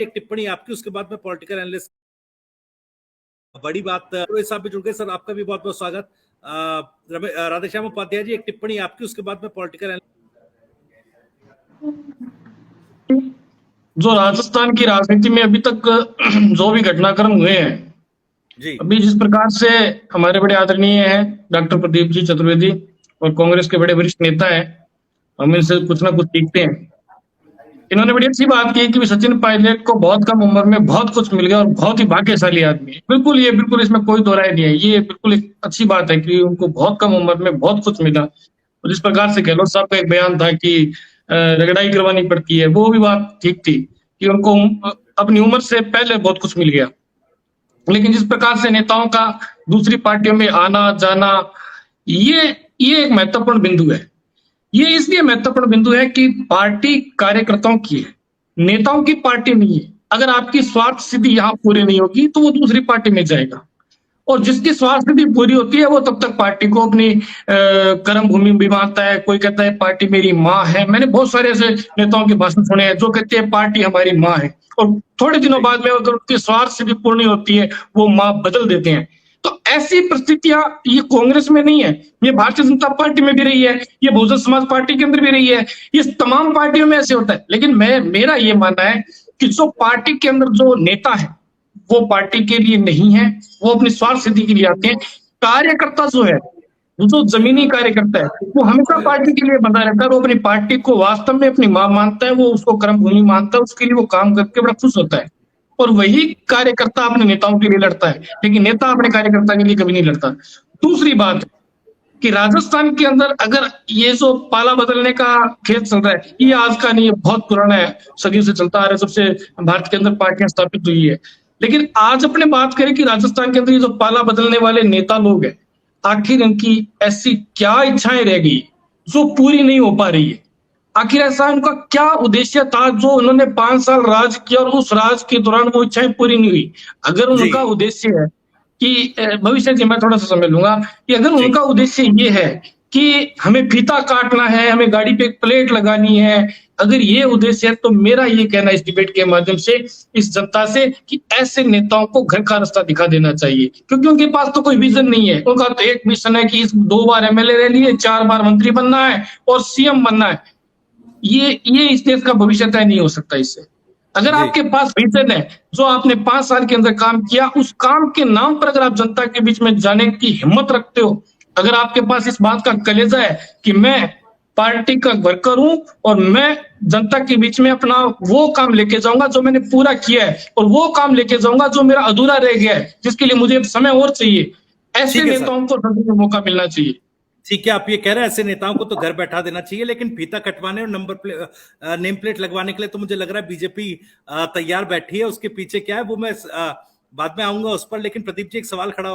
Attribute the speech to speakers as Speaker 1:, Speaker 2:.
Speaker 1: एक टिप्पणी आपकी, उसके बाद में पॉलिटिकल एनालिस्ट। बड़ी बात साहब भी जुड़ गए। सर आपका भी बहुत बहुत स्वागत। राधेश्याम उपाध्याय जी, एक टिप्पणी आपकी, उसके बाद में पॉलिटिकल एनालिस्ट।
Speaker 2: जो राजस्थान की राजनीति में अभी तक जो भी घटनाक्रम हुए हैं
Speaker 1: जी,
Speaker 2: अभी जिस प्रकार से हमारे बड़े आदरणीय हैं डॉक्टर प्रदीप जी चतुर्वेदी और कांग्रेस के बड़े वरिष्ठ नेता हैं, हम इनसे कुछ ना कुछ सीखते हैं। इन्होंने बड़ी अच्छी बात की कि सचिन पायलट को बहुत कम उम्र में बहुत कुछ मिल गया और बहुत ही भाग्यशाली आदमी है। बिल्कुल इसमें कोई दो राय नहीं है। ये बिल्कुल एक अच्छी बात है कि उनको बहुत कम उम्र में बहुत कुछ मिला। और जिस प्रकार से गहलोत साहब का एक बयान था कि रगड़ाई करवानी पड़ती है, वो भी बात ठीक थी कि उनको अपनी उम्र से पहले बहुत कुछ मिल गया। लेकिन जिस प्रकार से नेताओं का दूसरी पार्टियों में आना जाना, ये एक महत्वपूर्ण बिंदु है। ये इसलिए महत्वपूर्ण बिंदु है कि पार्टी कार्यकर्ताओं की है, नेताओं की पार्टी नहीं है। अगर आपकी स्वार्थ सिद्धि यहाँ पूरी नहीं होगी तो वो दूसरी पार्टी में जाएगा, और जिसकी स्वार्थ सिद्धि पूरी होती है वो तब तक पार्टी को अपनी कर्म भूमि भी मानता है। कोई कहता है पार्टी मेरी माँ है। मैंने बहुत सारे ऐसे नेताओं के भाषण सुने हैं जो कहते हैं पार्टी हमारी माँ है, और थोड़े दिनों बाद में अगर उनकी स्वार्थ सिद्धि पूर्ण होती है वो माँ बदल देते हैं। तो ऐसी परिस्थितियां ये कांग्रेस में नहीं है, ये भारतीय जनता पार्टी में भी रही है, ये बहुजन समाज पार्टी के अंदर भी रही है, ये तमाम पार्टियों में ऐसे होता है। लेकिन मेरा ये मानना है कि जो पार्टी के अंदर जो नेता है वो पार्टी के लिए नहीं है, वो अपनी स्वार्थ सिद्धि के लिए आते हैं। कार्यकर्ता जो है, जो जमीनी कार्यकर्ता है, वो हमेशा पार्टी के लिए बना रहता है। वो अपनी पार्टी को वास्तव में अपनी मां मानता है, वो उसको कर्म भूमि मानता है, उसके लिए वो काम करके बड़ा खुश होता है। और वही कार्यकर्ता अपने नेताओं के लिए लड़ता है, लेकिन नेता अपने कार्यकर्ता के लिए कभी नहीं लड़ता। दूसरी बात कि राजस्थान के अंदर अगर ये जो पाला बदलने का खेल चल रहा है, ये आज का नहीं है, बहुत पुराना है, सदियों से चलता आ रहा है। सबसे भारत के अंदर पार्टियां स्थापित हुई है। लेकिन आज अपने बात करें कि राजस्थान के अंदर ये जो पाला बदलने वाले नेता लोग हैं, आखिर इनकी ऐसी क्या इच्छाएं रह गई जो पूरी नहीं हो पा रही है? आखिर ऐसा उनका क्या उद्देश्य था जो उन्होंने 5 साल राज किया और उस राज के दौरान वो इच्छाएं पूरी नहीं हुई? अगर उनका उद्देश्य है कि भविष्य जी, मैं थोड़ा सा समय लूंगा, कि अगर उनका उद्देश्य ये है कि हमें फीता काटना है, हमें गाड़ी पे एक प्लेट लगानी है, अगर ये उद्देश्य है, तो मेरा ये कहना इस डिबेट के माध्यम से इस जनता से कि ऐसे नेताओं को घर का रास्ता दिखा देना चाहिए, क्योंकि उनके पास तो कोई विजन नहीं है। उनका तो एक मिशन है कि 2 बार एमएलए रह लिए, 4 बार मंत्री बनना है और सीएम बनना है। ये इस देश का भविष्य तय नहीं हो सकता इससे। अगर आपके पास विजन है, जो आपने 5 साल के अंदर काम किया, उस काम के नाम पर अगर आप जनता के बीच में जाने की हिम्मत रखते हो, अगर आपके पास इस बात का कलेजा है कि मैं पार्टी का वर्कर हूं और मैं जनता के बीच में अपना वो काम लेके जाऊंगा जो मैंने पूरा किया है, और वो काम लेके जाऊंगा जो मेरा अधूरा रह गया है, जिसके लिए मुझे समय और चाहिए, ऐसे नेताओं को जनता को मौका मिलना चाहिए।
Speaker 1: ठीक है, आप ये कह रहे हैं ऐसे नेताओं को तो घर बैठा देना चाहिए, लेकिन फीता कटवाने और नेम प्लेट लगवाने के लिए तो मुझे लग रहा है बीजेपी तैयार बैठी है। उसके पीछे क्या है वो मैं बाद में आऊंगा उस पर। लेकिन प्रदीप जी, एक सवाल खड़ा